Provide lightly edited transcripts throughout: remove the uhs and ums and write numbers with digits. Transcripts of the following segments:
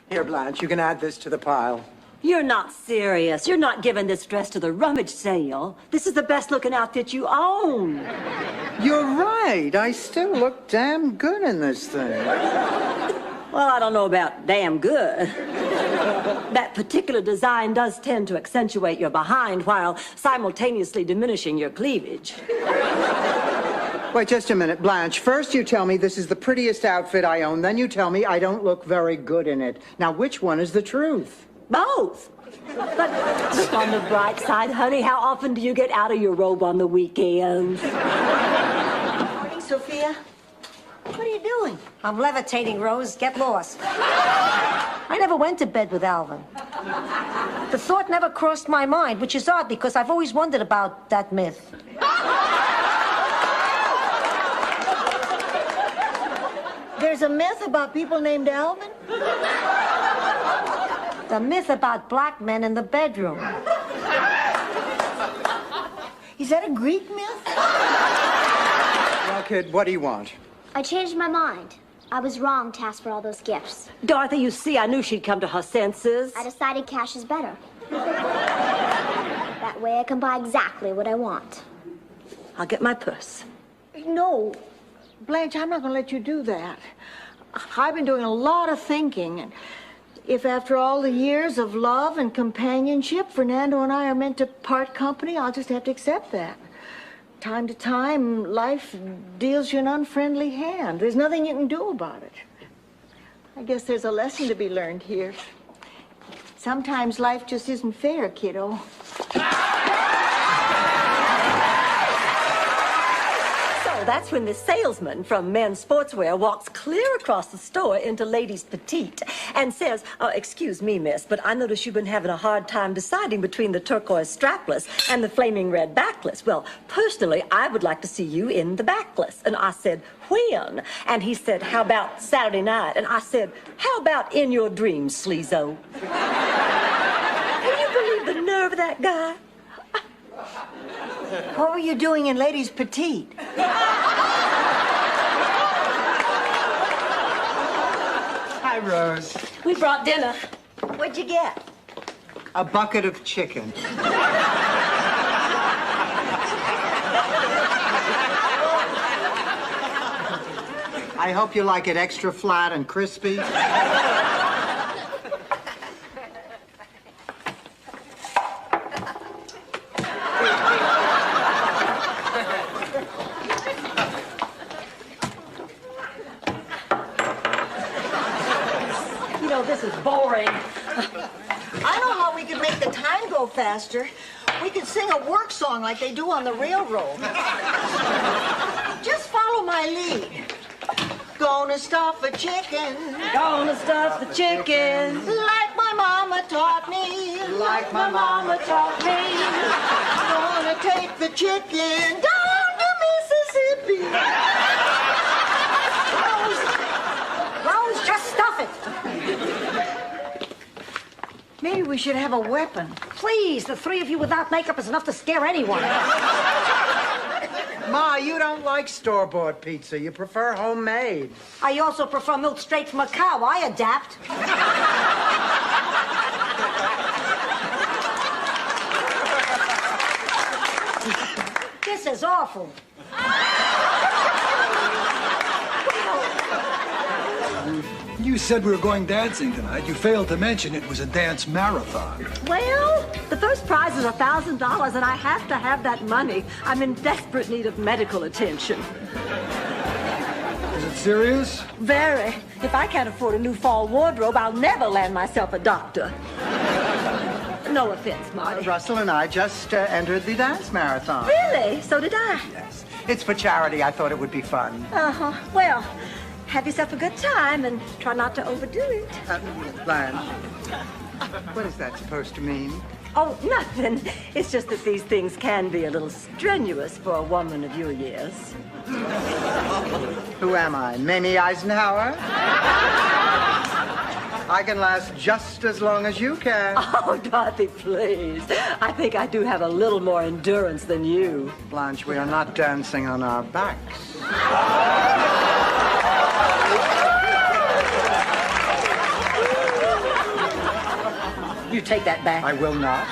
Here, Blanche, you can add this to the pile. You're not serious. You're not giving this dress to the rummage sale. This is the best looking outfit you own. You're right. I still look damn good in this thing. Well, I don't know about damn good. That particular design does tend to accentuate your behind while simultaneously diminishing your cleavage. Wait just a minute, Blanche. First you tell me this is the prettiest outfit I own, then you tell me I don't look very good in it. Now, which one is the truth? Both. But look on the bright side, honey. How often do you get out of your robe on the weekends? Morning, Sophia. What are you doing? I'm levitating, Rose. Get lost. I never went to bed with Alvin. The thought never crossed my mind, which is odd because I've always wondered about that myth. There's a myth about people named Alvin? The myth about black men in the bedroom. Is that a Greek myth? Well, kid, what do you want? I changed my mind. I was wrong to ask for all those gifts. Dorothy, you see, I knew she'd come to her senses. I decided cash is better. That way I can buy exactly what I want. I'll get my purse. No, Blanche, I'm not going to let you do that. I've been doing a lot of thinking, and if after all the years of love and companionship, Fernando and I are meant to part company, I'll just have to accept that. Time to time, life deals you an unfriendly hand. There's nothing you can do about it. I guess there's a lesson to be learned here. Sometimes life just isn't fair, kiddo. That's when the salesman from Men's Sportswear walks clear across the store into Ladies Petite and says, "Oh, excuse me, miss, but I notice you've been having a hard time deciding between the turquoise strapless and the flaming red backless. Well, personally, I would like to see you in the backless." And I said, "When?" And he said, "How about Saturday night?" And I said, "How about in your dreams, sleazo?" Can you believe the nerve of that guy? What were you doing in Ladies Petite? Hi, Rose. We brought dinner. What'd you get? A bucket of chicken. I hope you like it extra flat and crispy. This is boring. I know how we could make the time go faster. We could sing a work song like they do on the railroad. Just follow my lead. Gonna stuff a chicken. Gonna stuff the chicken. Like my mama taught me. Like my mama taught me. Gonna take the chicken down to Mississippi. Rose, just stuff it. Maybe we should have a weapon. Please, the three of you without makeup is enough to scare anyone. Ma, you don't like store-bought pizza. You prefer homemade. I also prefer milk straight from a cow. I adapt. This is awful. You said we were going dancing tonight. You failed to mention it was a dance marathon. Well, the first prize is $1,000, and I have to have that money. I'm in desperate need of medical attention. Is it serious? Very. If I can't afford a new fall wardrobe, I'll never land myself a doctor. No offense, Marty. Russell and I just entered the dance marathon. Really? So did I. Yes. It's for charity. I thought it would be fun. Uh-huh. Well, have yourself a good time and try not to overdo it. Blanche, what is that supposed to mean? Oh, nothing. It's just that these things can be a little strenuous for a woman of your years. Who am I, Mamie Eisenhower? I can last just as long as you can. Oh, Dorothy, please. I think I do have a little more endurance than you. Blanche, we are not dancing on our backs. you take that back. I will not.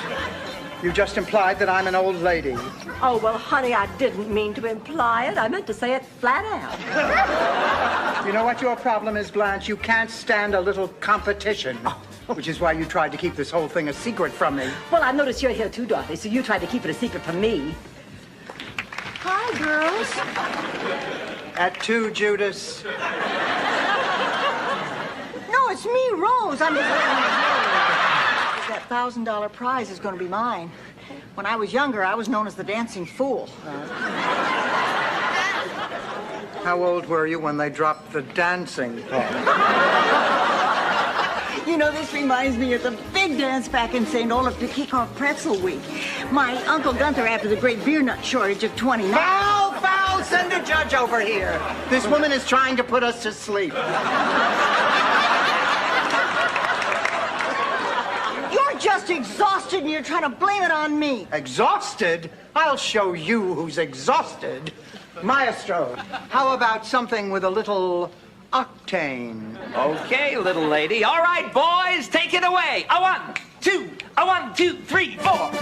You just implied that I'm an old lady. Oh, well, honey, I didn't mean to imply it. I meant to say it flat out. You know what your problem is, Blanche? You can't stand a little competition. Which is why you tried to keep this whole thing a secret from me. Well, I noticed you're here too, Dorothy, so you tried to keep it a secret from me. Hi, girls. At 2, Judas. No, it's me, Rose. I'm just that $1,000 prize is going to be mine. When I was younger, I was known as the dancing fool. How old were you when they dropped the dancing part? You know, this reminds me of the big dance back in St. Olaf to kick off Pretzel Week. My Uncle Gunther, after the great beer nut shortage of 29... Foul, foul! Send a judge over here. This woman is trying to put us to sleep. You're just exhausted and you're trying to blame it on me. Exhausted? I'll show you who's exhausted. Maestro, how about something with a little octane? Okay, little lady. All right, boys, take it away. A 1, 2, a 1, 2, 3, 4.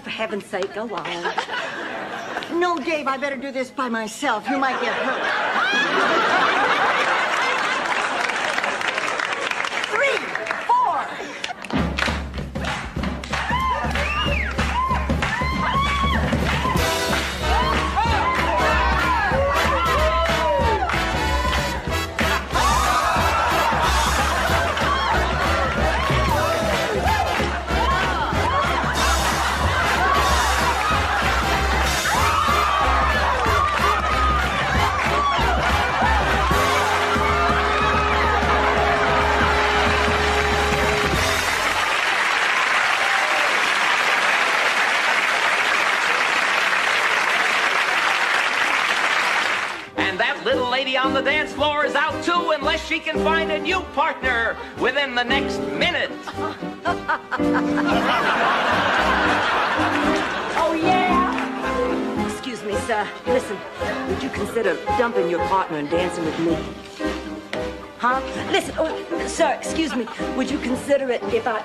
For heaven's sake, go on. No, Dave, I better do this by myself. You might get hurt. 3, 4. That little lady on the dance floor is out too, unless she can find a new partner within the next minute. Oh, yeah? Excuse me, sir. Listen, would you consider dumping your partner and dancing with me? Huh? Listen, oh, sir, excuse me. Would you consider it if I...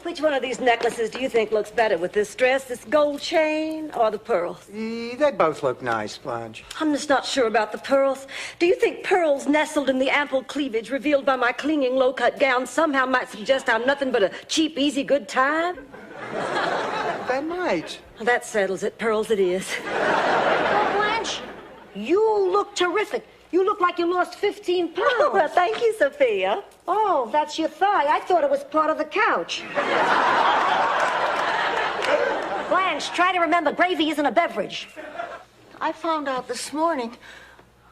Which one of these necklaces do you think looks better with this dress, this gold chain, or the pearls? They both look nice, Blanche. I'm just not sure about the pearls. Do you think pearls nestled in the ample cleavage revealed by my clinging low-cut gown somehow might suggest I'm nothing but a cheap, easy, good time? They might. That settles it. Pearls it is. Oh, Blanche, you look terrific. You look like you lost 15 pounds. Oh, well, thank you, Sophia. Oh, that's your thigh. I thought it was part of the couch. Blanche, try to remember, gravy isn't a beverage. I found out this morning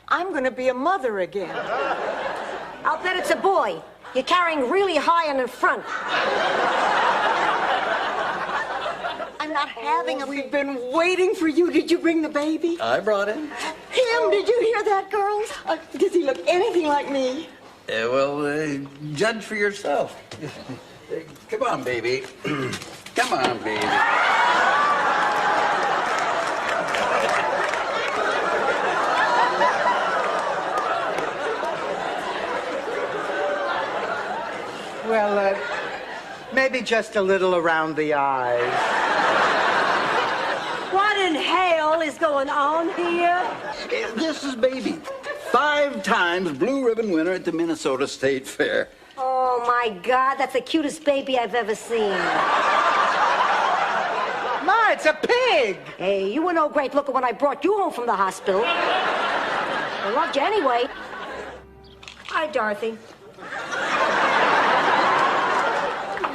I'm going to be a mother again. I'll bet it's a boy. You're carrying really high in the front. I'm not having a... We've been waiting for you. Did you bring the baby? I brought him. Him? Did you hear that, girls? Does he look anything like me? Judge for yourself. Come on, baby. Come on, baby. Well, maybe just a little around the eyes. What in hell is going on here? This is baby. 5 times blue ribbon winner at the Minnesota State Fair. Oh, my God, that's the cutest baby I've ever seen. Ma, it's a pig! Hey, you were no great looker when I brought you home from the hospital. I loved you anyway. Hi, Dorothy.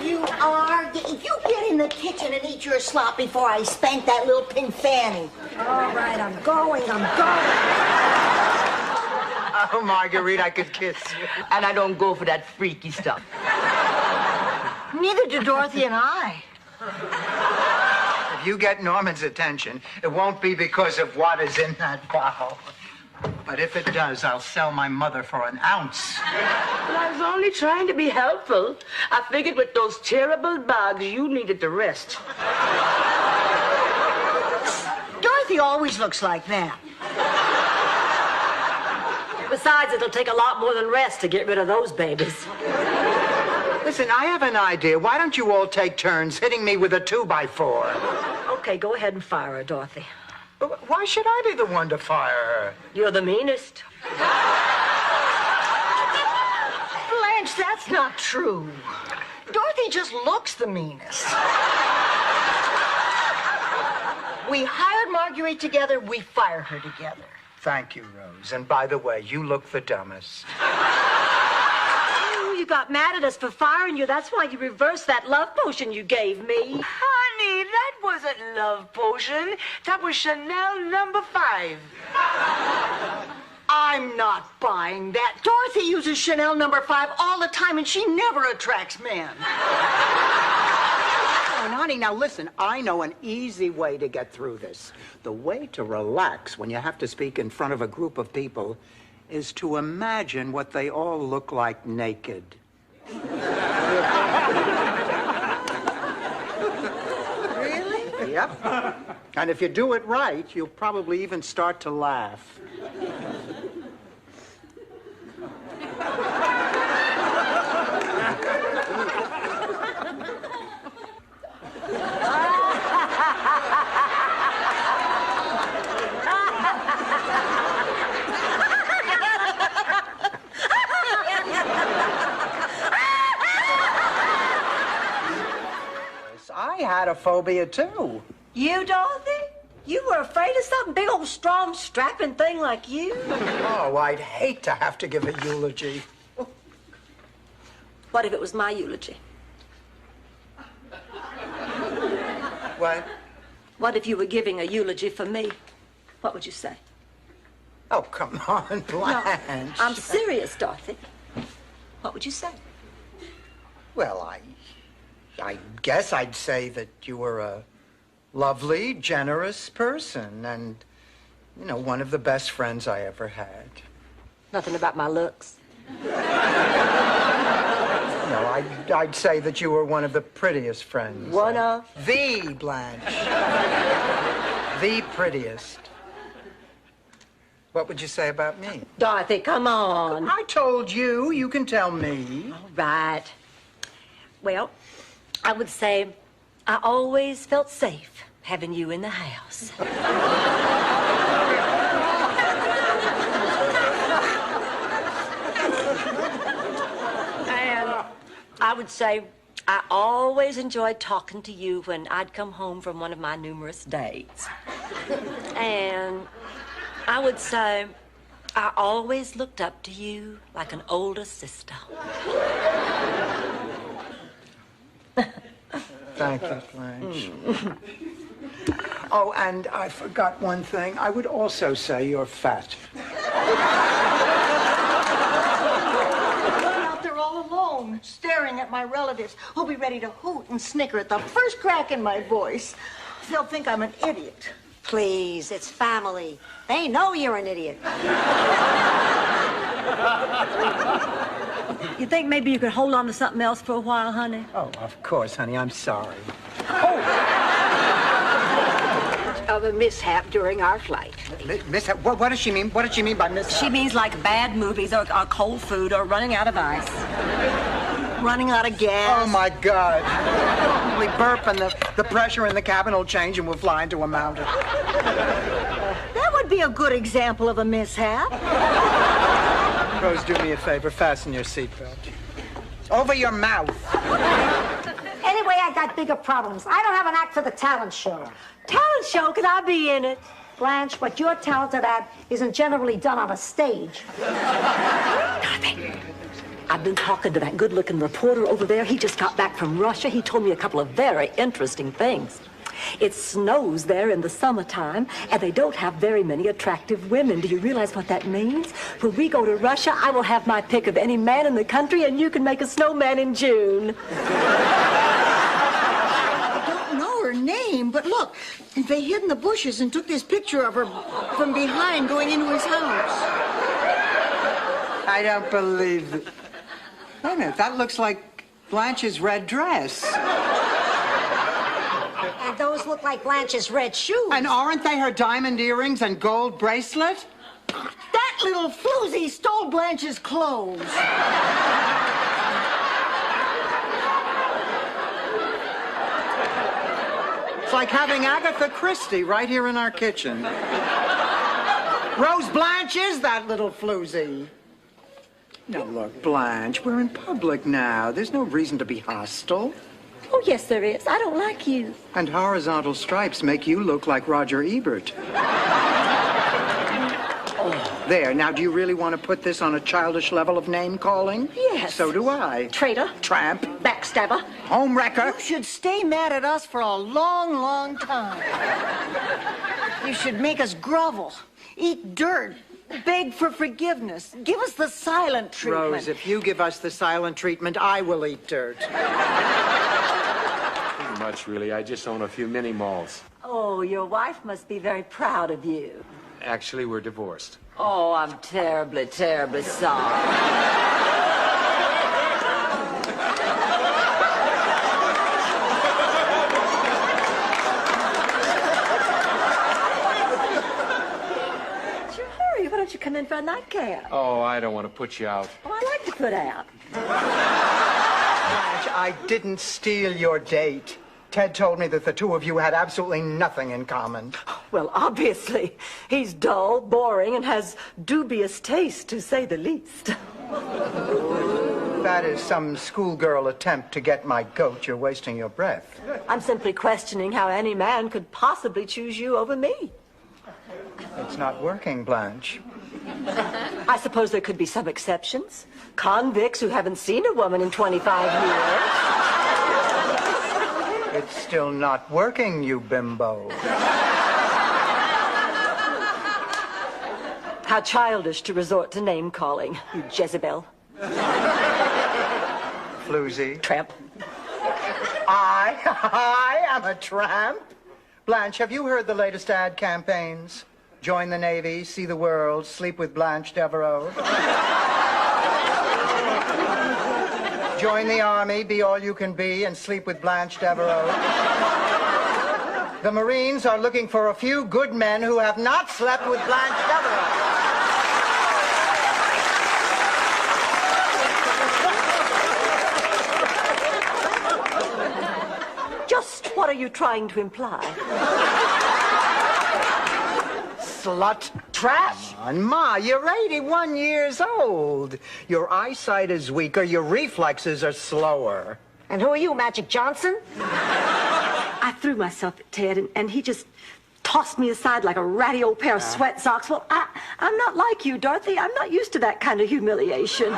You are? You get in the kitchen and eat your slop before I spank that little pink fanny. All right, I'm going. Oh, Marguerite, I could kiss you. And I don't go for that freaky stuff. Neither do Dorothy and I. If you get Norman's attention, it won't be because of what is in that bottle. But if it does, I'll sell my mother for an ounce. But I was only trying to be helpful. I figured with those terrible bugs, you needed to rest. Dorothy always looks like that. Besides, it'll take a lot more than rest to get rid of those babies. Listen, I have an idea. Why don't you all take turns hitting me with a 2x4? Okay, go ahead and fire her, Dorothy. But why should I be the one to fire her? You're the meanest. Blanche, that's not true. Dorothy just looks the meanest. We hired Marguerite together, we fired her together. Thank you, Rose. And by the way, you look the dumbest. You got mad at us for firing you. That's why you reversed that love potion you gave me. Honey, that wasn't love potion. That was Chanel number 5. I'm not buying that. Dorothy uses Chanel number 5 all the time, and she never attracts men. And honey, now listen, I know an easy way to get through this. The way to relax when you have to speak in front of a group of people is to imagine what they all look like naked. Really? Yep. And if you do it right, you'll probably even start to laugh. I had a phobia, too. You, Dorothy? You were afraid of something big old, strong, strapping thing like you? Oh, I'd hate to have to give a eulogy. What if it was my eulogy? What? What if you were giving a eulogy for me? What would you say? Oh, come on, Blanche. No, I'm serious, Dorothy. What would you say? Well, I guess I'd say that you were a lovely, generous person and, you know, one of the best friends I ever had. Nothing about my looks. No, I'd say that you were one of the prettiest friends. One of? The Blanche. The prettiest. What would you say about me? Dorothy, come on. I told you. You can tell me. All right. Well, I would say I always felt safe having you in the house. And I would say I always enjoyed talking to you when I'd come home from one of my numerous dates. And I would say I always looked up to you like an older sister. Thank you, Blanche. Oh, and I forgot one thing. I would also say you're fat. Out there all alone, staring at my relatives who'll be ready to hoot and snicker at the first crack in my voice. They'll think I'm an idiot. Please, it's family. They know you're an idiot. You think maybe you could hold on to something else for a while, honey? Oh, of course, honey. I'm sorry. Of a mishap during our flight. Mishap? What does she mean? What did she mean by mishap? She means like bad movies or cold food or running out of ice. Running out of gas. Oh, my God. We burp and the pressure in the cabin will change and we'll fly into a mountain. That would be a good example of a mishap. Rose, do me a favor. Fasten your seatbelt. Over your mouth. Anyway, I got bigger problems. I don't have an act for the talent show. Talent show, could I be in it? Blanche, what you're talented at isn't generally done on a stage. Dorothy, I've been talking to that good-looking reporter over there. He just got back from Russia. He told me a couple of very interesting things. It snows there in the summertime, and they don't have very many attractive women. Do you realize what that means? When we go to Russia, I will have my pick of any man in the country, and you can make a snowman in June. I don't know her name, but look, they hid in the bushes and took this picture of her from behind going into his house. I don't believe it. Wait a minute, that looks like Blanche's red dress. And those look like Blanche's red shoes. And aren't they her diamond earrings and gold bracelet? That little floozy stole Blanche's clothes. It's like having Agatha Christie right here in our kitchen. Rose Blanche is that little floozy. Now look, Blanche, we're in public now. There's no reason to be hostile. Oh, yes, there is. I don't like you. And horizontal stripes make you look like Roger Ebert. There, now do you really want to put this on a childish level of name-calling? Yes. So do I. Traitor. Tramp. Backstabber. Homewrecker. You should stay mad at us for a long, long time. You should make us grovel, eat dirt, beg for forgiveness. Give us the silent treatment. Rose, if you give us the silent treatment, I will eat dirt. Not much, really. I just own a few mini malls. Oh, your wife must be very proud of you. Actually, we're divorced. Oh, I'm terribly, terribly sorry. Hurry, why don't you come in for a nightcap? Oh, I don't want to put you out. Oh, I like to put out. Blanche, I didn't steal your date. Ted told me that the two of you had absolutely nothing in common. Well, obviously, he's dull, boring, and has dubious taste, to say the least. That is some schoolgirl attempt to get my goat. You're wasting your breath. I'm simply questioning how any man could possibly choose you over me. It's not working, Blanche. I suppose there could be some exceptions. Convicts who haven't seen a woman in 25 years. It's still not working, you bimbo. How childish to resort to name-calling, you Jezebel. Floozy. Tramp. I am a tramp. Blanche, have you heard the latest ad campaigns? Join the Navy, see the world, sleep with Blanche Devereaux. Join the Army, be all you can be, and sleep with Blanche Devereaux. The Marines are looking for a few good men who have not slept with Blanche Devereaux. Just what are you trying to imply? Slut. Trash. Come on, Ma, you're 81 years old. Your eyesight is weaker, your reflexes are slower. And who are you, Magic Johnson? I threw myself at Ted, and he just tossed me aside like a ratty old pair of sweat socks. Well, I'm not like you, Dorothy. I'm not used to that kind of humiliation.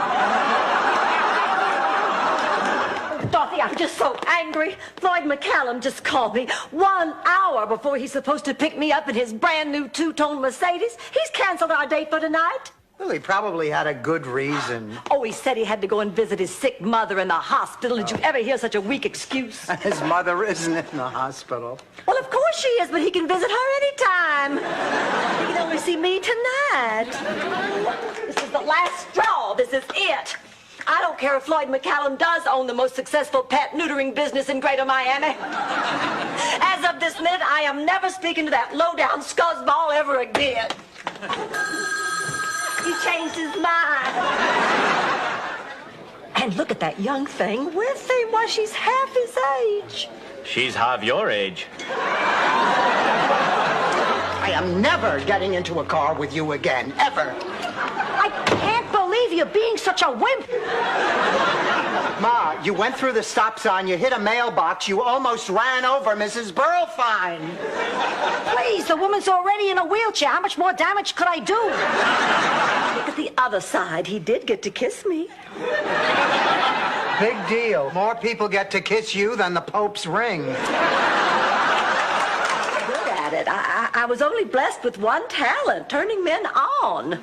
Dorothy, I'm just so angry. Floyd McCallum just called me 1 hour before he's supposed to pick me up in his brand new two-tone Mercedes. He's canceled our date for tonight. Well, he probably had a good reason. Oh, he said he had to go and visit his sick mother in the hospital. Did you ever hear such a weak excuse? His mother isn't in the hospital. Well, of course she is, but he can visit her anytime. He can only see me tonight. This is the last straw. This is it. I don't care if Floyd McCallum does own the most successful pet neutering business in Greater Miami. As of this minute, I am never speaking to that low-down scuzzball ever again. He changed his mind. And look at that young thing with him. Why, she's half his age. She's half your age. I am never getting into a car with you again, ever. I can't believe believe you're being such a wimp. Ma, you went through the stop sign, you hit a mailbox, you almost ran over Mrs. Burlfine. Please, the woman's already in a wheelchair. How much more damage could I do? Look at the other side. He did get to kiss me. Big deal. More people get to kiss you than the Pope's ring. Good at it. I was only blessed with one talent, turning men on.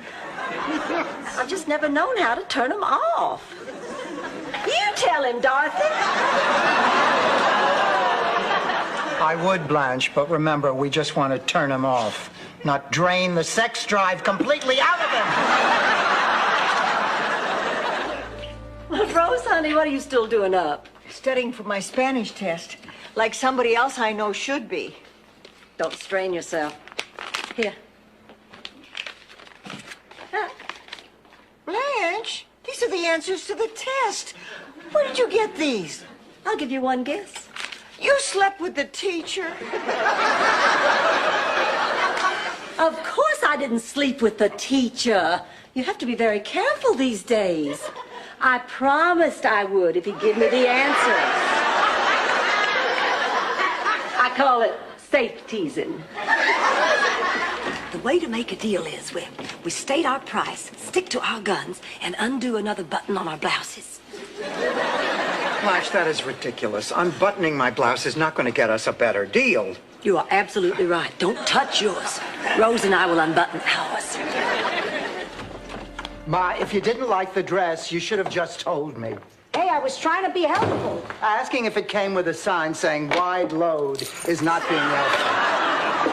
I've just never known how to turn them off. You tell him, Dorothy. I would, Blanche, but remember, we just want to turn him off, not drain the sex drive completely out of him. Rose, honey, what are you still doing up? Studying for my Spanish test, like somebody else I know should be. Don't strain yourself. Here. Blanche, these are the answers to the test. Where did you get these? I'll give you one guess. You slept with the teacher? Of course I didn't sleep with the teacher. You have to be very careful these days. I promised I would if he'd give me the answers. I call it safe teasing. The way to make a deal is we state our price, stick to our guns, and undo another button on our blouses. Blanche, that is ridiculous. Unbuttoning my blouse is not going to get us a better deal. You are absolutely right. Don't touch yours. Rose and I will unbutton ours. Ma, if you didn't like the dress, you should have just told me. Hey, I was trying to be helpful. Asking if it came with a sign saying wide load is not being helpful.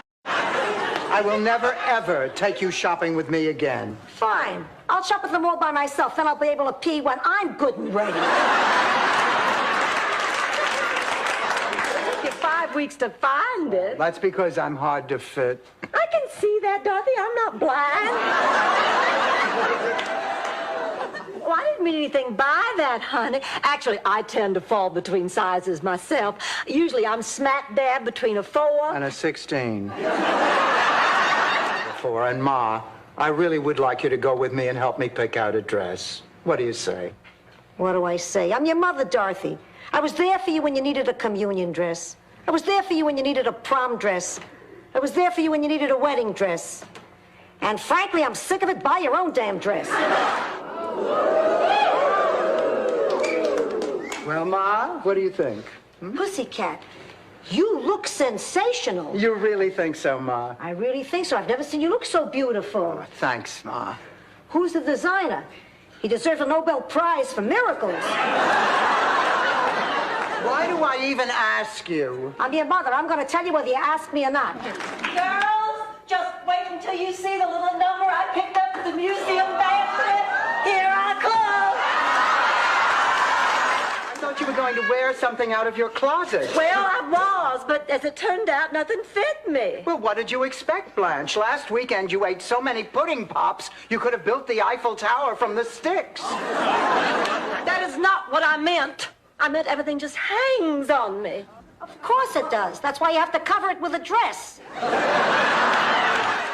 I will never, ever take you shopping with me again. Fine. I'll shop at the mall by myself. Then I'll be able to pee when I'm good and ready. It took you 5 weeks to find it. That's because I'm hard to fit. I can see that, Dorothy. I'm not blind. Well, I didn't mean anything by that, honey. Actually, I tend to fall between sizes myself. Usually I'm smack dab between a 4 and a 16. And Ma, I really would like you to go with me and help me pick out a dress. What do you say? What do I say? I'm your mother, Dorothy. I was there for you when you needed a communion dress. I was there for you when you needed a prom dress. I was there for you when you needed a wedding dress. And frankly, I'm sick of it. Buy your own damn dress. Well, Ma, what do you think? Pussycat, you look sensational. You really think so, Ma? I really think so. I've never seen you look so beautiful. Oh, thanks, Ma. Who's the designer? He deserves a Nobel Prize for miracles. Why do I even ask you? I'm your mother. I'm going to tell you whether you ask me or not. Girls, just wait until you see the little number I picked up at the museum banquet. Here I come. I thought you were going to wear something out of your closet. Well, I was, but as it turned out, nothing fit me. Well, what did you expect, Blanche? Last weekend you ate so many pudding pops, you could have built the Eiffel Tower from the sticks. That is not what I meant. I meant everything just hangs on me. Of course it does. That's why you have to cover it with a dress.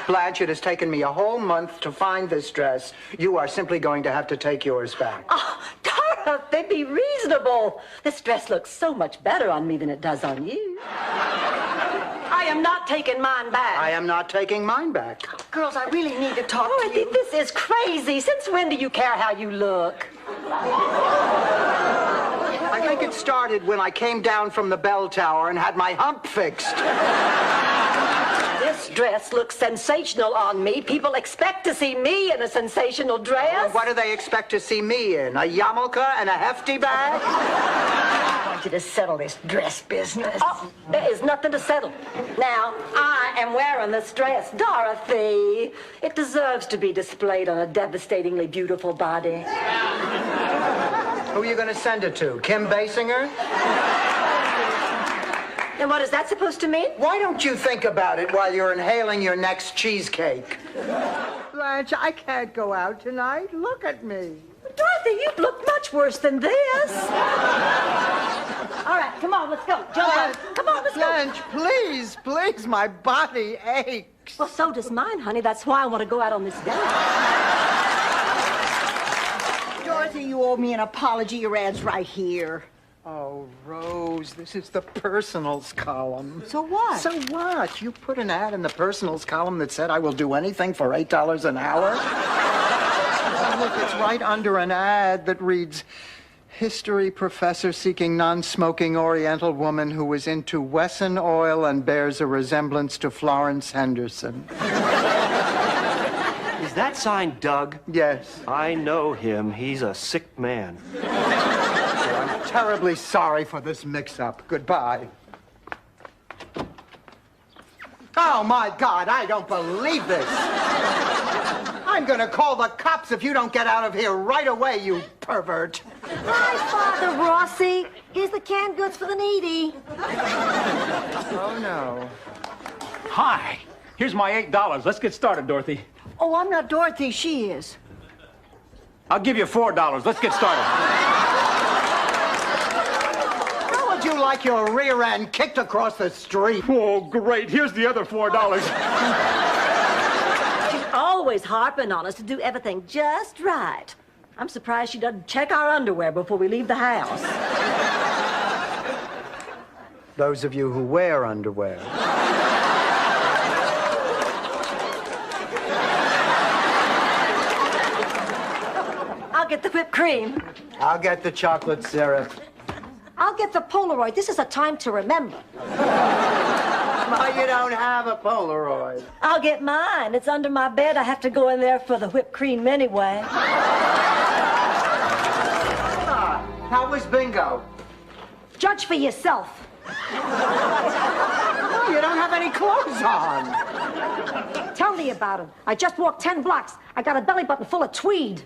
Blanche, it has taken me a whole month to find this dress. You are simply going to have to take yours back. Oh, Dorothy, be reasonable. This dress looks so much better on me than it does on you. I am not taking mine back. I am not taking mine back. Girls, I really need to talk Oh, to I think this is crazy. Since when do you care how you look? I think it started when I came down from the bell tower and had my hump fixed. This dress looks sensational on me. People expect to see me in a sensational dress. Well, what do they expect to see me in? A yarmulke and a hefty bag? I want you to settle this dress business. Oh, there is nothing to settle. Now, I am wearing this dress, Dorothy. It deserves to be displayed on a devastatingly beautiful body. Who are you going to send it to? Kim Basinger? And what is that supposed to mean? Why don't you think about it while you're inhaling your next cheesecake? Blanche, I can't go out tonight. Look at me. Dorothy, you look much worse than this. All right, come on, let's go. Jump on. Come on, let's Blanche, go. please, please, my body aches. Well, so does mine, honey. That's why I want to go out on this date. Dorothy, you owe me an apology. Your ad's right here. Oh, Rose, this is the personals column. So what? So what? You put an ad in the personals column that said I will do anything for $8 an hour? Oh, look, it's right under an ad that reads, history professor seeking non-smoking Oriental woman who is into Wesson oil and bears a resemblance to Florence Henderson. Is that signed Doug? Yes. I know him. He's a sick man. I'm terribly sorry for this mix-up. Goodbye. Oh, my God, I don't believe this. I'm gonna call the cops if you don't get out of here right away, you pervert. Hi, Father Rossi. Here's the canned goods for the needy. Oh, no. Hi. Here's my $8. Let's get started, Dorothy. Oh, I'm not Dorothy. She is. I'll give you $4. Let's get started. How would you like your rear end kicked across the street? Oh, great. Here's the other $4. She's always harping on us to do everything just right. I'm surprised she doesn't check our underwear before we leave the house. Those of you who wear underwear. I'll get the whipped cream. I'll get the chocolate syrup. I'll get the Polaroid. This is a time to remember. No, you don't have a Polaroid. I'll get mine. It's under my bed. I have to go in there for the whipped cream anyway. How was bingo? Judge for yourself. Oh, you don't have any clothes on. Tell me about him. I just walked 10 blocks. I got a belly button full of tweed.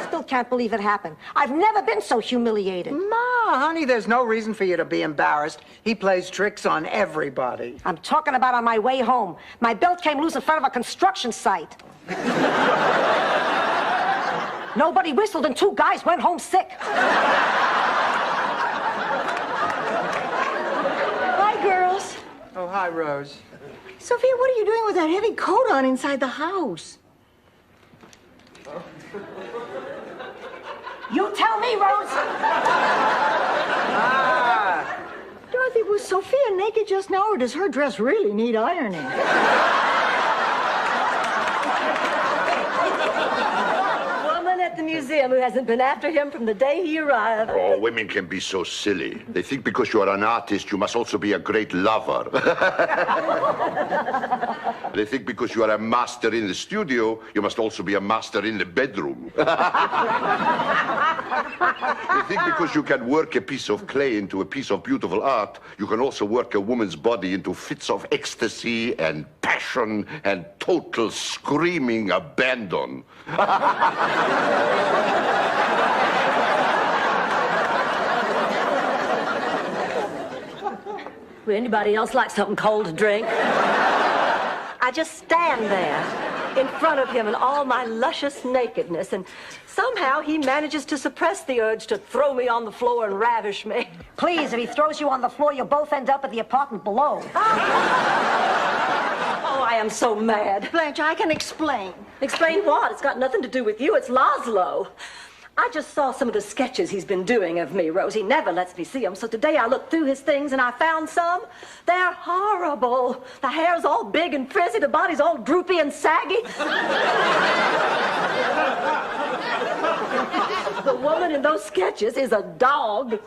Still can't believe it happened. I've never been so humiliated. Ma, honey, there's no reason for you to be embarrassed. He plays tricks on everybody. I'm talking about on my way home. My belt came loose in front of a construction site. Nobody whistled and 2 guys went home sick. Hi, girls. Oh, hi, Rose. Sophia, what are you doing with that heavy coat on inside the house? You tell me, Rose. Dorothy, was Sophia naked just now, or does her dress really need ironing? Woman at the museum who hasn't been after him from the day he arrived. Oh, women can be so silly. They think because you are an artist, you must also be a great lover. They think because you are a master in the studio, you must also be a master in the bedroom. They think because you can work a piece of clay into a piece of beautiful art, you can also work a woman's body into fits of ecstasy and passion and total screaming abandon. Would anybody else like something cold to drink? I just stand there in front of him in all my luscious nakedness, and somehow he manages to suppress the urge to throw me on the floor and ravish me. Please, if he throws you on the floor, you'll both end up at the apartment below. Oh, I am so mad. Blanche, I can explain. Explain what? It's got nothing to do with you. It's Laszlo. I just saw some of the sketches he's been doing of me, Rose. He never lets me see them. So today I looked through his things and I found some. They're horrible. The hair's all big and frizzy. The body's all droopy and saggy. The woman in those sketches is a dog.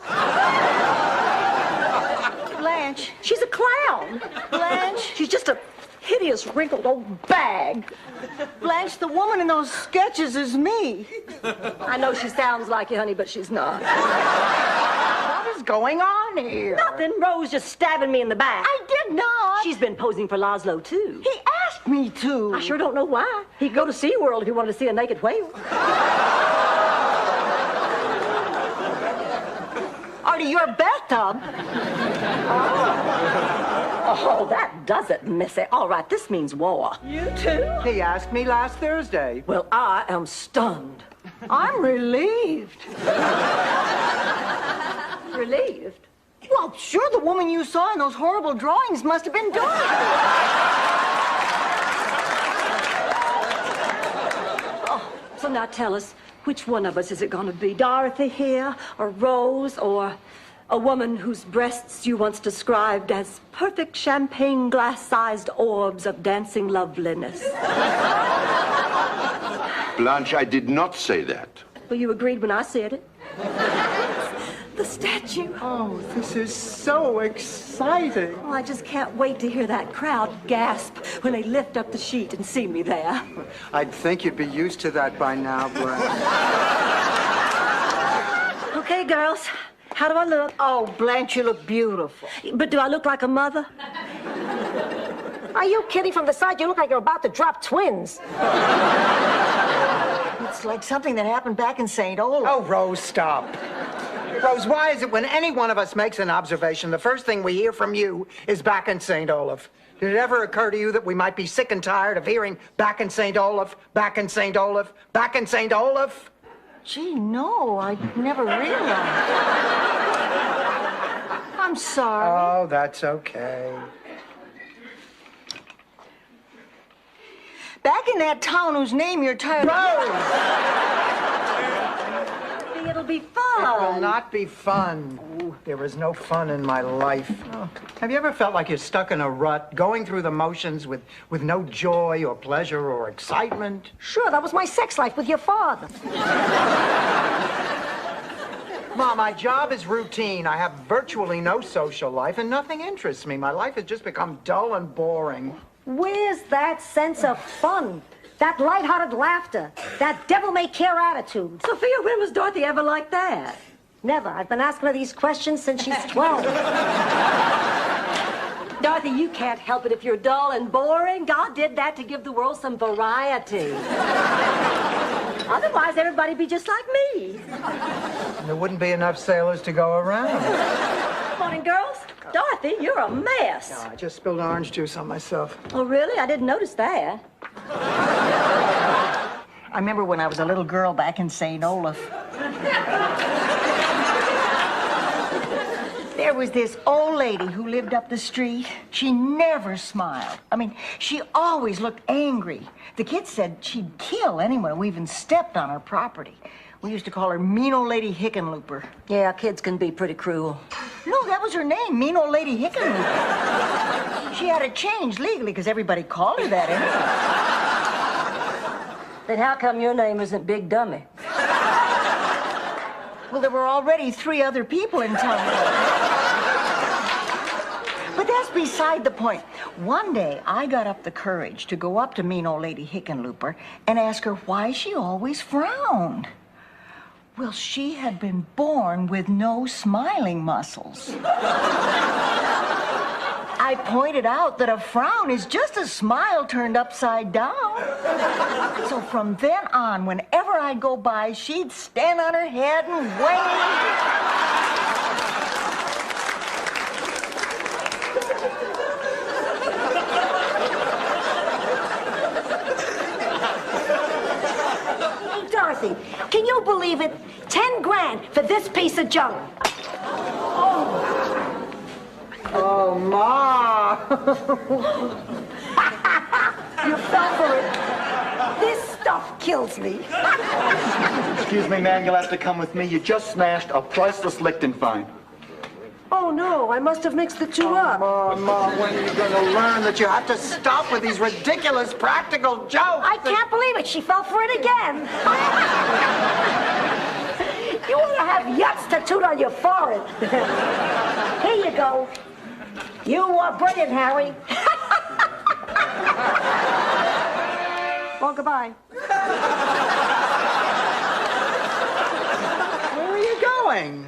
Blanche. She's a clown. Blanche. She's just a hideous, wrinkled old bag. Blanche, the woman in those sketches is me. I know she sounds like you, honey, but she's not. What is going on here? Nothing. Rose just stabbing me in the back. I did not. She's been posing for Laszlo, too. He asked me to. I sure don't know why. He could go to SeaWorld if he wanted to see a naked whale. Or to your bathtub. Oh, that does it, Missy. All right, this means war. You too? He asked me last Thursday. Well, I am stunned. I'm relieved. Relieved? Well, sure, the woman you saw in those horrible drawings must have been Dorothy. Oh, so now tell us, Which one of us is it going to be? Dorothy here, or Rose, or a woman whose breasts you once described as perfect champagne glass-sized orbs of dancing loveliness? Blanche, I did not say that. Well, you agreed when I said it. The statue. Oh, this is so exciting. Oh, I just can't wait to hear that crowd gasp when they lift up the sheet and see me there. I'd think you'd be used to that by now, Blanche. Okay, girls. How do I look? Oh, Blanche, you look beautiful. But do I look like a mother? Are you kidding? From the side, you look like you're about to drop twins. It's like something that happened back in St. Olaf. Oh, Rose, stop. Rose, why is it when any one of us makes an observation, the first thing we hear from you is back in St. Olaf? Did it ever occur to you that we might be sick and tired of hearing back in St. Olaf, back in St. Olaf, back in St. Olaf? Gee, no, I never realized. I'm sorry. Oh, that's okay. Back in that town whose name you're tired of. It'll be fun. It will not be fun. Ooh, there was no fun in my life. Oh. Have you ever felt like you're stuck in a rut, going through the motions with no joy or pleasure or excitement? Sure, that was my sex life with your father. Mom, my job is routine. I have virtually no social life, and nothing interests me. My life has just become dull and boring. Where's that sense of fun? That lighthearted laughter? That devil-may-care attitude? Sophia, when was Dorothy ever like that? Never. I've been asking her these questions since she's 12. Dorothy, you can't help it if you're dull and boring. God did that to give the world some variety. Otherwise, everybody'd be just like me. There wouldn't be enough sailors to go around. Morning, girls. Dorothy, you're a mess. No, I just spilled orange juice on myself. Oh, really? I didn't notice that. I remember when I was a little girl back in St. Olaf. There was this old lady who lived up the street. She never smiled. I mean, she always looked angry. The kids said she'd kill anyone who even stepped on her property. We used to call her Mean Old Lady Hickenlooper. Yeah, kids can be pretty cruel. No, that was her name, Mean Old Lady Hickenlooper. She had it changed legally because everybody called her that anyway. Then how come your name isn't Big Dummy? Well, there were already 3 other people in town. But that's beside the point. One day, I got up the courage to go up to Mean Old Lady Hickenlooper and ask her why she always frowned. Well, she had been born with no smiling muscles. I pointed out that a frown is just a smile turned upside down. So from then on, whenever I'd go by, she'd stand on her head and wave. Dorothy, can you believe it? 10 grand for this piece of junk. Oh, Ma! You fell for it. This stuff kills me. Excuse me, ma'am, you'll have to come with me. You just smashed a priceless Lichtenstein. Oh, no, I must have mixed the two up. Ma, when are you going to learn that you have to stop with these ridiculous practical jokes? I can't believe it. She fell for it again. You want to have yachts tattooed on your forehead. Here you go. You are brilliant, Harry. Well, goodbye. Where are you going?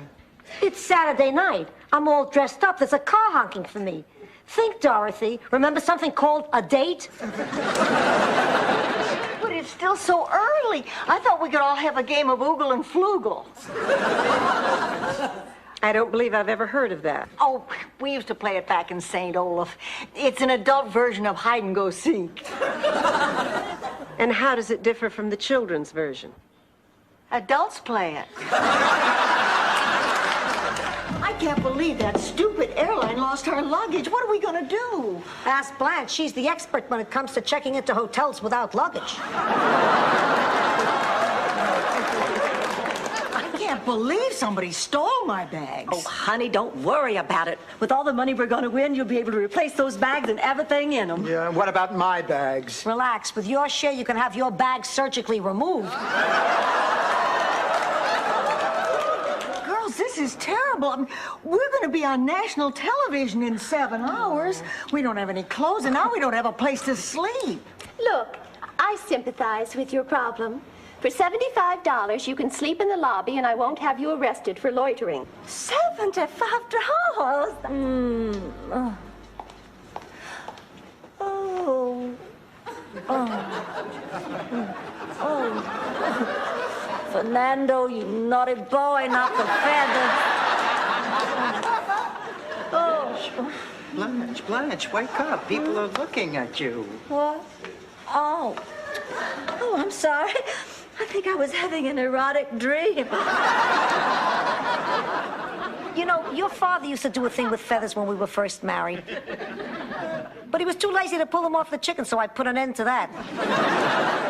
It's Saturday night. I'm all dressed up. There's a car honking for me. Think, Dorothy. Remember something called a date? But it's still so early. I thought we could all have a game of Oogle and Floogle. I don't believe I've ever heard of that. Oh, we used to play it back in St. Olaf. It's an adult version of hide and go seek. And how does it differ from the children's version? Adults play it. I can't believe that stupid airline lost our luggage. What are we going to do? Ask Blanche. She's the expert when it comes to checking into hotels without luggage. believe somebody stole my bags. Oh, honey, don't worry about it. With all the money we're going to win, you'll be able to replace those bags and everything in them. Yeah, and what about my bags? Relax. With your share, you can have your bag surgically removed. Girls, this is terrible. I mean, we're going to be on national television in 7 hours. We don't have any clothes, and now we don't have a place to sleep. Look, I sympathize with your problem. For $75, you can sleep in the lobby and I won't have you arrested for loitering. $75? Oh. Oh. Oh. Fernando, you naughty boy, not the feather. Oh. Blanche, wake up. People are looking at you. What? Oh. Oh, I'm sorry. I think I was having an erotic dream. You know, your father used to do a thing with feathers when we were first married. But he was too lazy to pull them off the chicken, so I put an end to that.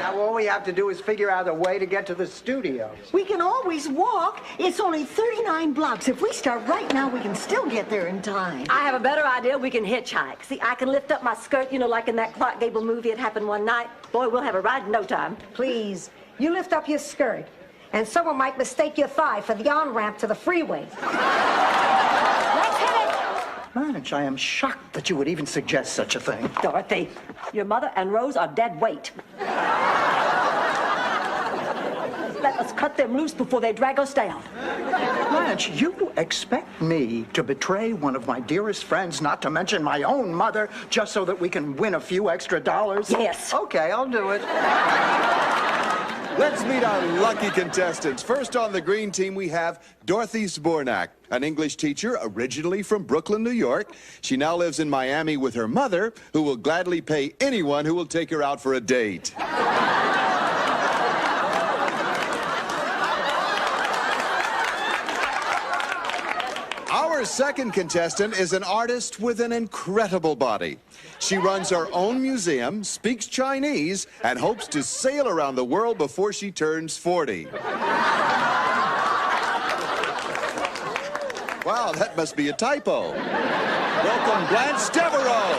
Now all we have to do is figure out a way to get to the studio. We can always walk. It's only 39 blocks. If we start right now, we can still get there in time. I have a better idea. We can hitchhike. See, I can lift up my skirt, you know, like in that Clark Gable movie. It happened one night. Boy, we'll have a ride in no time. Please, you lift up your skirt, and someone might mistake your thigh for the on-ramp to the freeway. Let's hit it! Blanche, I am shocked that you would even suggest such a thing. Dorothy, your mother and Rose are dead weight. Let us cut them loose before they drag us down. Blanche, you expect me to betray one of my dearest friends, not to mention my own mother, just so that we can win a few extra dollars? Yes. Okay, I'll do it. Let's meet our lucky contestants. First on the green team, we have Dorothy Zbornak, an English teacher originally from Brooklyn, New York. She now lives in Miami with her mother, who will gladly pay anyone who will take her out for a date. Our second contestant is an artist with an incredible body. She runs her own museum, speaks Chinese, and hopes to sail around the world before she turns 40. Wow, that must be a typo. Welcome, Blanche Devereaux.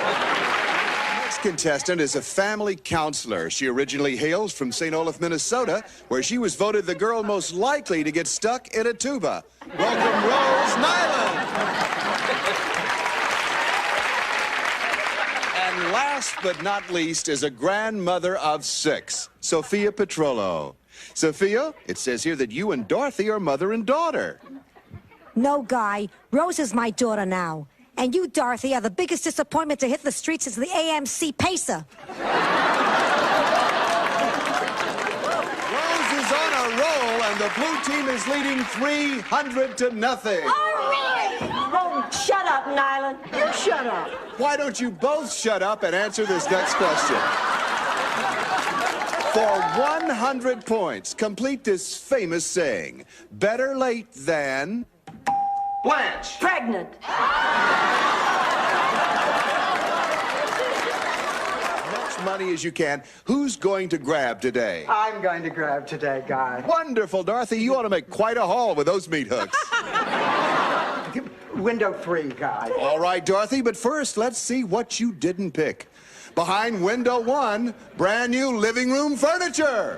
Next contestant is a family counselor. She originally hails from St. Olaf, Minnesota, where she was voted the girl most likely to get stuck in a tuba. Welcome, Rose Nyland. And last but not least is a grandmother of 6, Sophia Petrollo. Sophia, it says here that you and Dorothy are mother and daughter. No, Guy. Rose is my daughter now. And you, Dorothy, are the biggest disappointment to hit the streets since the AMC Pacer. Rose is on a roll, and the blue team is leading 300-0. Oh, shut up, Nyland. You shut up. Why don't you both shut up and answer this next question? For 100 points, complete this famous saying, better late than... Blanche. Pregnant. Much money as you can. Who's going to grab today? I'm going to grab today, Guy. Wonderful, Dorothy. You ought to make quite a haul with those meat hooks. Window 3, Guy. All right, Dorothy, but first, let's see what you didn't pick. Behind window 1, brand new living room furniture.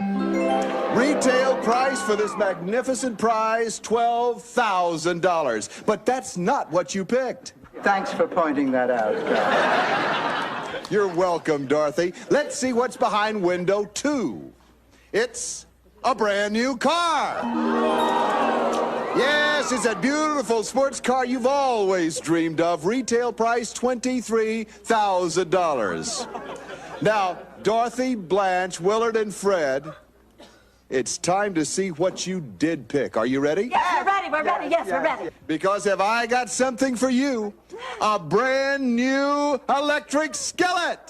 Retail price for this magnificent prize, $12,000. But that's not what you picked. Thanks for pointing that out, Guy. You're welcome, Dorothy. Let's see what's behind window 2. It's a brand new car. Yes, it's a beautiful sports car you've always dreamed of. Retail price, $23,000. Now, Dorothy, Blanche, Willard, and Fred, it's time to see what you did pick. Are you ready? Yes, we're ready. We're ready. Yes, we're ready. Because have I got something for you? A brand new electric skillet.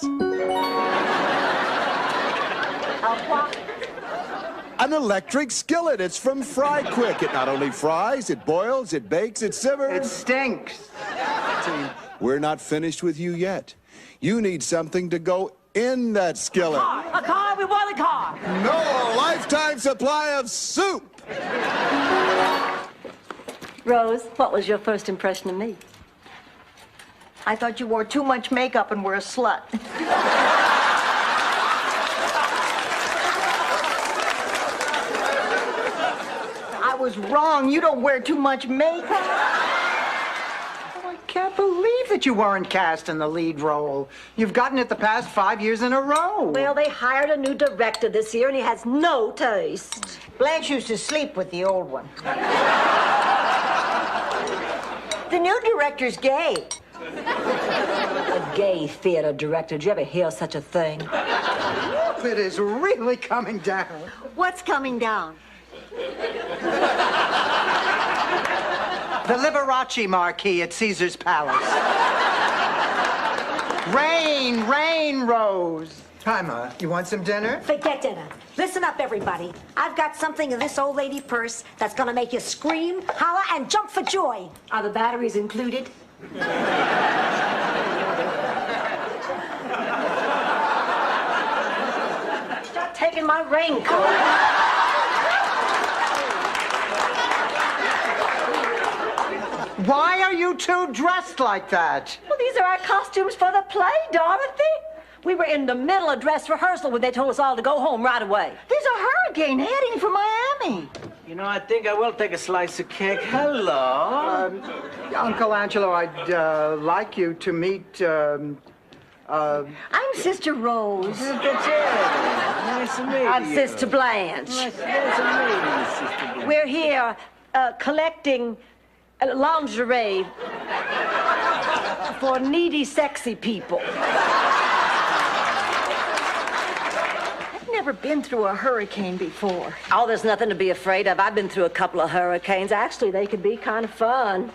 An electric skillet. It's from Fry Quick. It not only fries, it boils, it bakes, it simmers. It stinks. We're not finished with you yet. You need something to go in that skillet. A car. We want a car. No, a lifetime supply of soup. Rose, what was your first impression of me? I thought you wore too much makeup and were a slut. I was wrong. You don't wear too much makeup. I can't believe that you weren't cast in the lead role. You've gotten it the past 5 years in a row. Well, they hired a new director this year, and he has no taste. Blanche used to sleep with the old one. The new director's gay. A gay theater director. Did you ever hear such a thing? It is really coming down. What's coming down? The Liberace marquee at Caesar's Palace. Rain, Rose. Hi, Ma. You want some dinner? Forget dinner. Listen up, everybody. I've got something in this old lady purse that's gonna make you scream, holler, and jump for joy. Are the batteries included? Stop taking my raincoat. Why are you two dressed like that? Well, these are our costumes for the play, Dorothy. We were in the middle of dress rehearsal when they told us all to go home right away. There's a hurricane heading for Miami. You know, I think I will take a slice of cake. Hello. Uncle Angelo, I'd like you to meet, I'm Sister Rose. Nice to meet you. I'm Sister Blanche. Nice to meet you, Sister Blanche. We're here collecting lingerie for needy, sexy people. I've never been through a hurricane before. Oh, there's nothing to be afraid of. I've been through a couple of hurricanes. Actually, they could be kind of fun.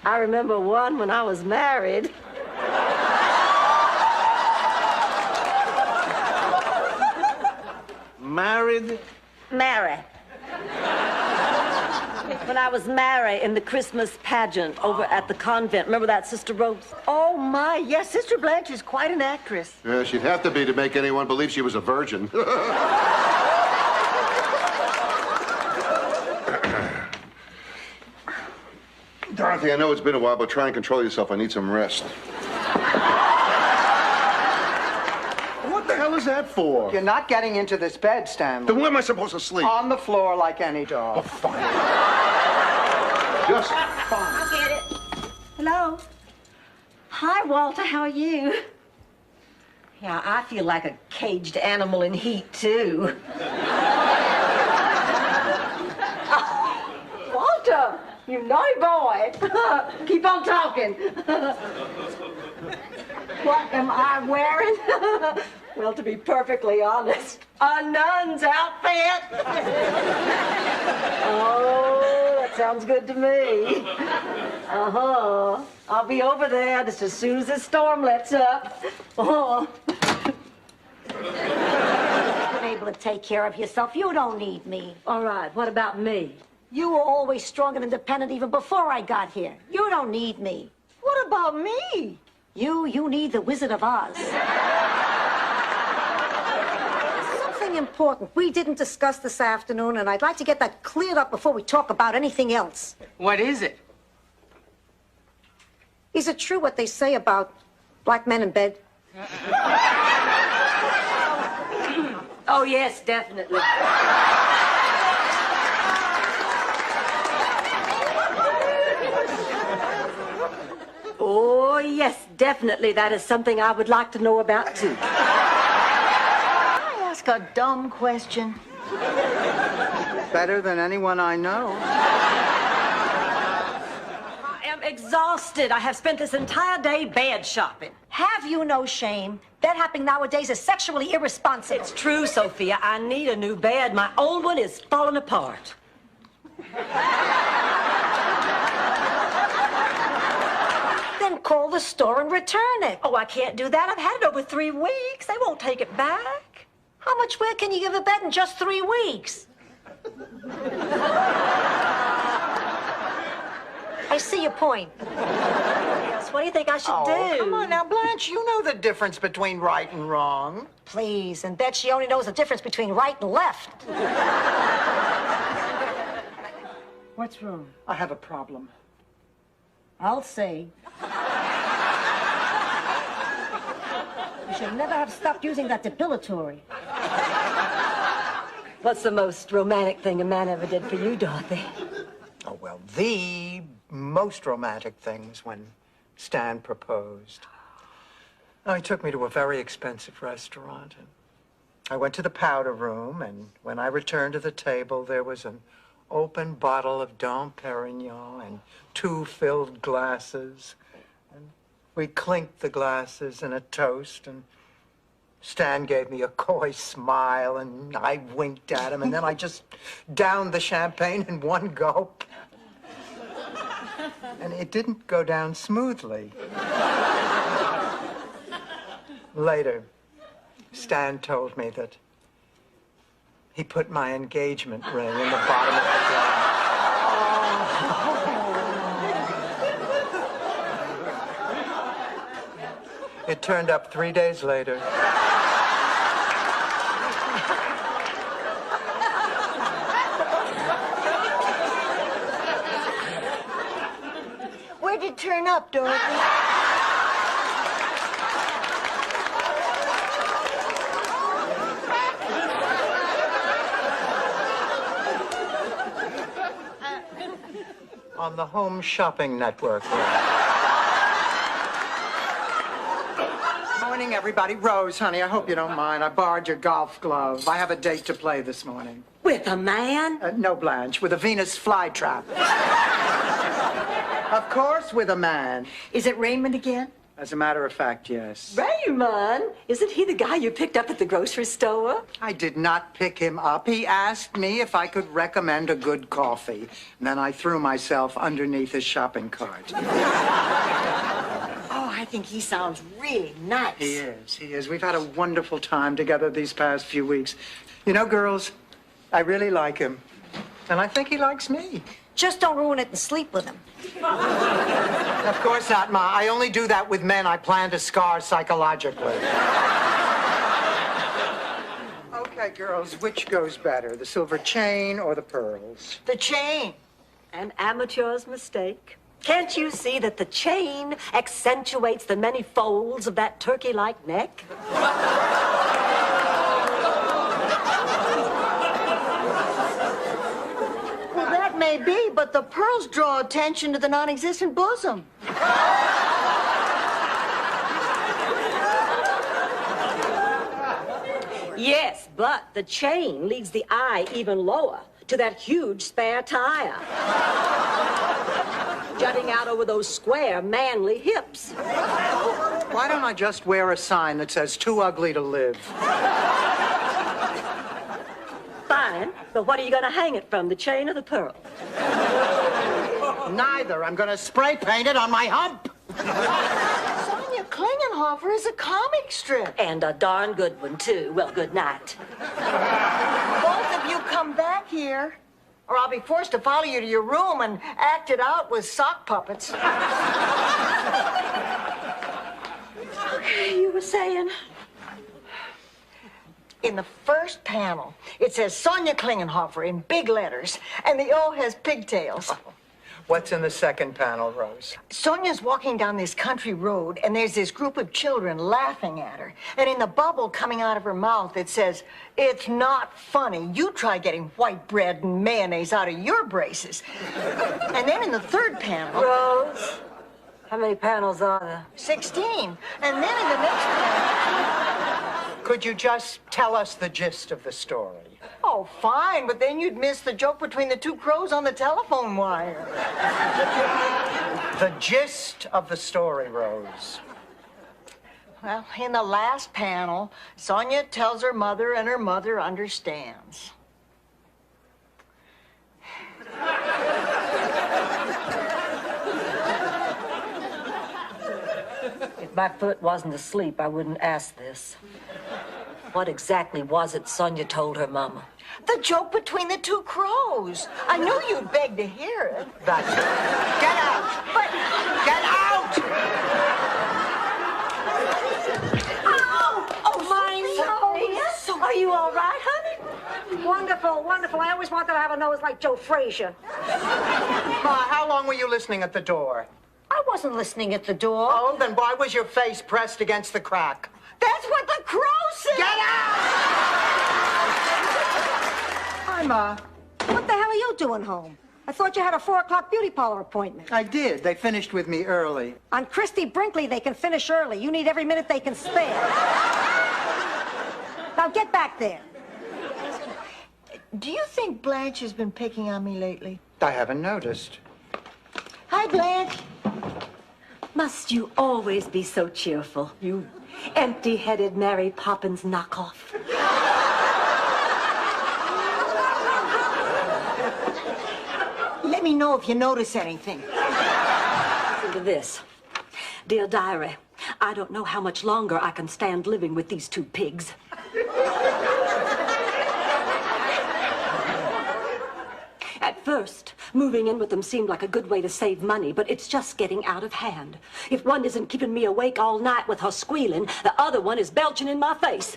I remember one when I was married. Married? Married. When I was married in the Christmas pageant over at the convent. Remember that, Sister Rose? Oh, my. Yes, Sister Blanche is quite an actress. Yeah, she'd have to be to make anyone believe she was a virgin. Dorothy, I know it's been a while, but try and control yourself. I need some rest. What the hell is that for? You're not getting into this bed, Stanley. Then where am I supposed to sleep? On the floor like any dog. Oh, fine. Just fine. I'll get it. Hello. Hi, Walter. How are you? Yeah, I feel like a caged animal in heat, too. Walter, you naughty boy. Keep on talking. What am I wearing? Well, to be perfectly honest, a nun's outfit. Oh, that sounds good to me. Uh-huh. I'll be over there just as soon as this storm lets up. Oh. You've been able to take care of yourself. You don't need me. All right, what about me? You were always strong and independent even before I got here. You don't need me. What about me? You need the Wizard of Oz. Something important we didn't discuss this afternoon, and I'd like to get that cleared up before we talk about anything else. What is it? Is it true what they say about black men in bed? Oh, yes, definitely. Oh, yes, definitely. That is something I would like to know about, too. Can I ask a dumb question? Better than anyone I know. I am exhausted. I have spent this entire day bed shopping. Have you no shame? Bed hopping nowadays is sexually irresponsible. It's true, Sophia. I need a new bed. My old one is falling apart. Then call the store and return it. Oh, I can't do that. I've had it over 3 weeks. They won't take it back. How much wear can you give a bed in just 3 weeks? I see your point. Yes, what do you think I should do? Come on now, Blanche. You know the difference between right and wrong. Please, and bet she only knows the difference between right and left. What's wrong? I have a problem. I'll say. You should never have stopped using that depilatory. What's the most romantic thing a man ever did for you, Dorothy? Oh, well, the most romantic thing was when Stan proposed. Oh, he took me to a very expensive restaurant. And I went to the powder room, and when I returned to the table, there was an open bottle of Dom Perignon and 2 filled glasses. And we clinked the glasses in a toast, and Stan gave me a coy smile, and I winked at him, and then I just downed the champagne in one gulp. And it didn't go down smoothly. Later, Stan told me that he put my engagement ring in the bottom of the glass. It turned up 3 days later. Where'd it turn up, Dorothy? On the Home Shopping Network. Morning, everybody. Rose, honey, I hope you don't mind. I borrowed your golf glove. I have a date to play this morning. With a man? No, Blanche, with a Venus flytrap. Of course, with a man. Is it Raymond again? As a matter of fact, yes. Raymond? Isn't he the guy you picked up at the grocery store? I did not pick him up. He asked me if I could recommend a good coffee. And then I threw myself underneath his shopping cart. Oh, I think he sounds really nice. He is. We've had a wonderful time together these past few weeks. You know, girls, I really like him. And I think he likes me. Just don't ruin it and sleep with him. Of course not, Ma. I only do that with men I plan to scar psychologically. Okay, girls, which goes better, the silver chain or the pearls? The chain. An amateur's mistake. Can't you see that the chain accentuates the many folds of that turkey-like neck? May be, but the pearls draw attention to the non-existent bosom. Yes, but the chain leads the eye even lower to that huge spare tire. Jutting out over those square, manly hips. Why don't I just wear a sign that says, "Too ugly to live"? Fine, but what are you going to hang it from, the chain or the pearl? Neither. I'm going to spray paint it on my hump. Sonia Klingenhofer is a comic strip. And a darn good one, too. Well, good night. Both of you come back here, or I'll be forced to follow you to your room and act it out with sock puppets. Okay, you were saying? In the first panel, it says Sonia Klingenhofer in big letters, and the O has pigtails. What's in the second panel, Rose? Sonia's walking down this country road, and there's this group of children laughing at her. And in the bubble coming out of her mouth, it says, "It's not funny. You try getting white bread and mayonnaise out of your braces." And then in the third panel... Rose, how many panels are there? 16. And then in the next panel... Could you just tell us the gist of the story? Oh, fine, but then you'd miss the joke between the 2 crows on the telephone wire. The gist of the story, Rose. Well, in the last panel, Sonia tells her mother, and her mother understands. If my foot wasn't asleep, I wouldn't ask this. What exactly was it Sonia told her mama? The joke between the 2 crows. I knew you'd beg to hear it. That's it. Get out! But... Get out! Oh, my nose! Are you all right, honey? Wonderful, wonderful. I always wanted to have a nose like Joe Frazier. Ma, how long were you listening at the door? I wasn't listening at the door. Oh, then why was your face pressed against the crack? That's what the crow said! Get out! Hi, Ma. What the hell are you doing home? I thought you had a 4 o'clock beauty parlor appointment. I did. They finished with me early. On Christy Brinkley, they can finish early. You need every minute they can spare. Now get back there. Do you think Blanche has been picking on me lately? I haven't noticed. Hi, Blanche. Must you always be so cheerful, you empty-headed Mary Poppins knockoff? Let me know if you notice anything. Listen to this. Dear Diary, I don't know how much longer I can stand living with these two pigs. At first, moving in with them seemed like a good way to save money, but it's just getting out of hand. If one isn't keeping me awake all night with her squealing, the other one is belching in my face.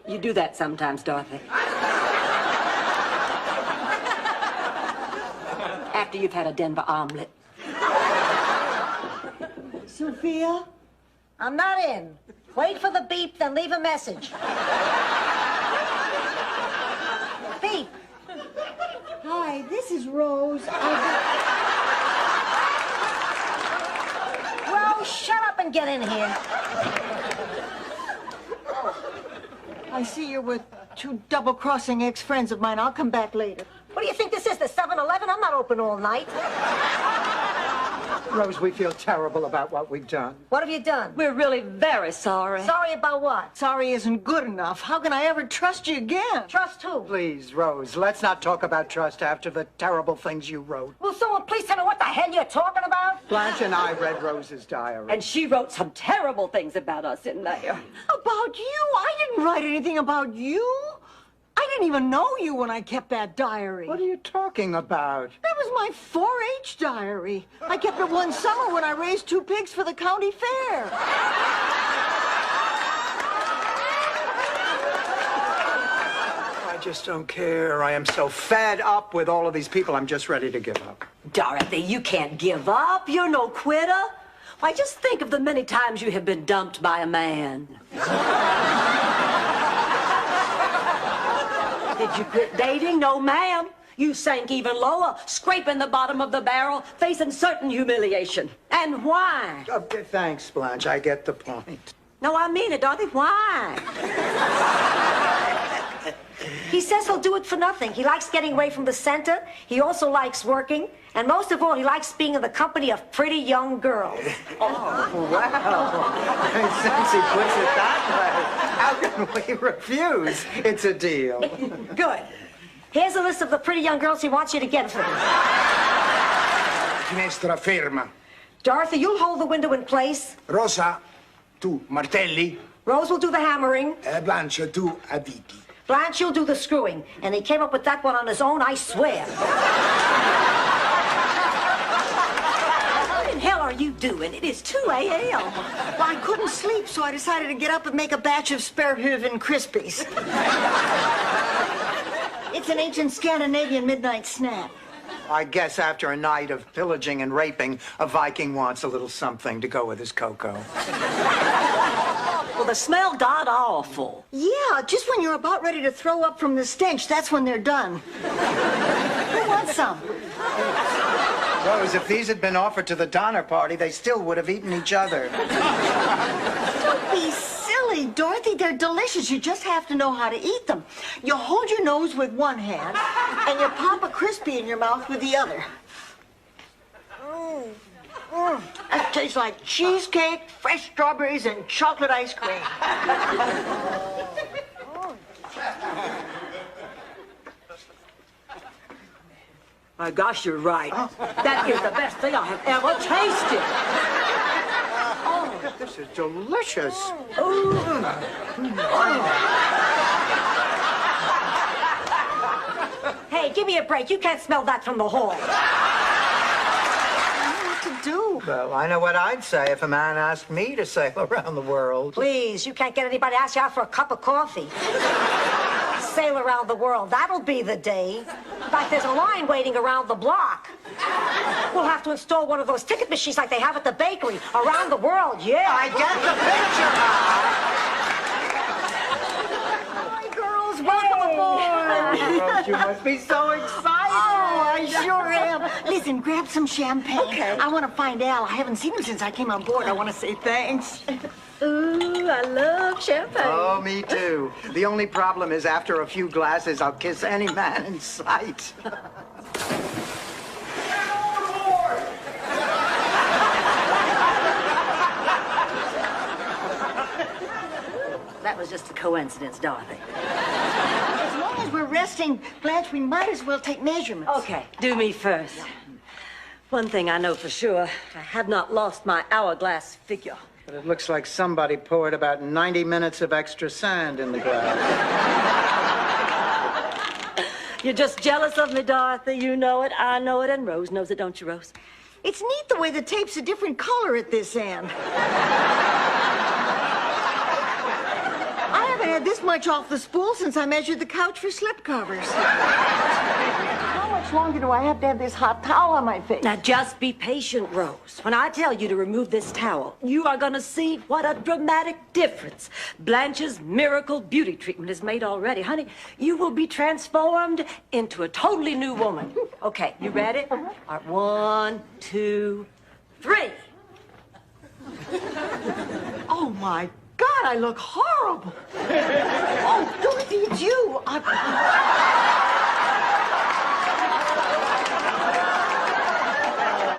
You do that sometimes, Dorothy. After you've had a Denver omelet. Sophia? I'm not in. Wait for the beep, then leave a message. Beep. Hi, this is Rose. Rose, shut up and get in here. I see you're with two double-crossing ex-friends of mine. I'll come back later. What do you think this is, the 7-Eleven? I'm not open all night. Rose, we feel terrible about what we've done. What have you done? We're really very sorry. Sorry about what? Sorry isn't good enough. How can I ever trust you again? Trust who? Please, Rose, let's not talk about trust after the terrible things you wrote. Will someone please tell me what the hell you're talking about? Blanche and I read Rose's diary. And she wrote some terrible things about us in there. About you? I didn't write anything about you. I didn't even know you when I kept that diary. What are you talking about? That was my 4-H diary. I kept it one summer when I raised 2 pigs for the county fair. I just don't care. I am so fed up with all of these people, I'm just ready to give up. Dorothy, you can't give up. You're no quitter. Why, just think of the many times you have been dumped by a man. Did you quit dating? No, ma'am. You sank even lower, scraping the bottom of the barrel, facing certain humiliation. And why? Okay, thanks, Blanche. I get the point. No, I mean it, Dorothy. Why? He says he'll do it for nothing. He likes getting away from the center. He also likes working. And most of all, he likes being in the company of pretty young girls. Oh, wow. Since he puts it that way, how can we refuse? It's a deal. Good. Here's a list of the pretty young girls he wants you to get for him. Finestra ferma. Dorothy, you'll hold the window in place. Rosa, tu martelli. Rose will do the hammering. Blanche, tu avviti. Blanche, you'll do the screwing. And he came up with that one on his own, I swear. What in hell are you doing? It is 2 a.m. Well, I couldn't sleep, so I decided to get up and make a batch of Sparehöven Krispies. It's an ancient Scandinavian midnight snack. I guess after a night of pillaging and raping, a Viking wants a little something to go with his cocoa. Well, the smell got awful. Yeah, just when you're about ready to throw up from the stench, that's when they're done. Who wants some? Rose, if these had been offered to the Donner Party, they still would have eaten each other. Don't be silly, Dorothy. They're delicious. You just have to know how to eat them. You hold your nose with one hand, and you pop a Crispy in your mouth with the other. It tastes like cheesecake, fresh strawberries, and chocolate ice cream. My gosh, you're right. That is the best thing I have ever tasted. Oh, this is delicious. Hey, give me a break. You can't smell that from the hall. I don't know what to do. Well, I know what I'd say if a man asked me to sail around the world. Please, you can't get anybody to ask you out for a cup of coffee. Sail around the world. That'll be the day. In fact, there's a line waiting around the block. We'll have to install one of those ticket machines like they have at the bakery. Around the world, yeah. I get the picture, Hi, girls. Welcome aboard. You must be so excited. Oh, I sure am. Listen, grab some champagne. Okay. I want to find Al. I haven't seen him since I came on board. I want to say thanks. Ooh, I love champagne. Oh, me too. The only problem is after a few glasses, I'll kiss any man in sight. That was just a coincidence, Dorothy. As long as we're resting, Blanche, we might as well take measurements. Okay, do me first. One thing I know for sure, I have not lost my hourglass figure. But it looks like somebody poured about 90 minutes of extra sand in the glass. You're just jealous of me, Dorothy. You know it, I know it, and Rose knows it, don't you, Rose? It's neat the way the tape's a different color at this end. I haven't had this much off the spool since I measured the couch for slipcovers. How much longer do I have to have this hot towel on my face? Now, just be patient, Rose. When I tell you to remove this towel, you are going to see what a dramatic difference Blanche's miracle beauty treatment has made already. Honey, you will be transformed into a totally new woman. Okay, you ready? All right, 1, 2, 3. Oh, my God, I look horrible. Oh, Dorothy, it's you.